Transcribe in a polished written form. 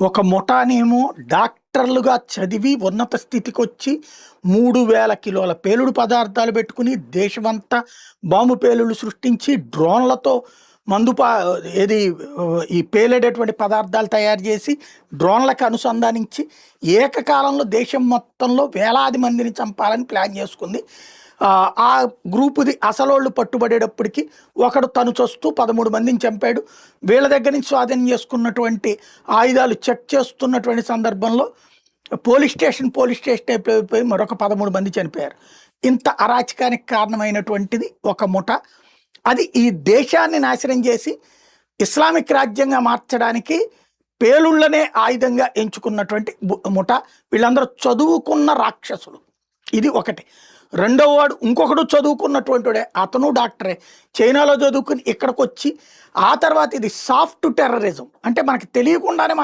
ఒక ముఠానేమో డాక్టర్లుగా చదివి ఉన్నత స్థితికొచ్చి 3000 కిలోల పేలుడు పదార్థాలు పెట్టుకుని దేశమంతా బాంబు పేలుళ్ళు సృష్టించి డ్రోన్లతో మందు పా ఏది ఈ పేలేటటువంటి పదార్థాలు తయారు చేసి డ్రోన్లకు అనుసంధానించి ఏకకాలంలో దేశం మొత్తంలో వేలాది మందిని చంపాలని ప్లాన్ చేసుకుంది. ఆ గ్రూపుది అసలోళ్ళు పట్టుబడేటప్పటికి ఒకడు తను చస్తూ 13 మందిని చంపాడు. వీళ్ళ దగ్గర నుంచి స్వాధీనం చేసుకున్నటువంటి ఆయుధాలు చెక్ చేస్తున్నటువంటి సందర్భంలో పోలీస్ స్టేషన్ అయిపోయి మరొక 13 మంది చనిపోయారు. ఇంత అరాచకానికి కారణమైనటువంటిది ఒక ముఠ. అది ఈ దేశాన్ని నాశనం చేసి ఇస్లామిక్ రాజ్యంగా మార్చడానికి పేలుళ్లనే ఆయుధంగా ఎంచుకున్నటువంటి ముఠ. వీళ్ళందరూ చదువుకున్న రాక్షసులు. ఇది ఒకటి. రెండవ వాడు ఇంకొకడు చదువుకున్నటువంటిడే, అతను డాక్టరే, చైనాలో చదువుకుని ఇక్కడికి వచ్చి ఆ తర్వాత ఇది సాఫ్ట్ టెర్రరిజం అంటే మనకి తెలియకుండానే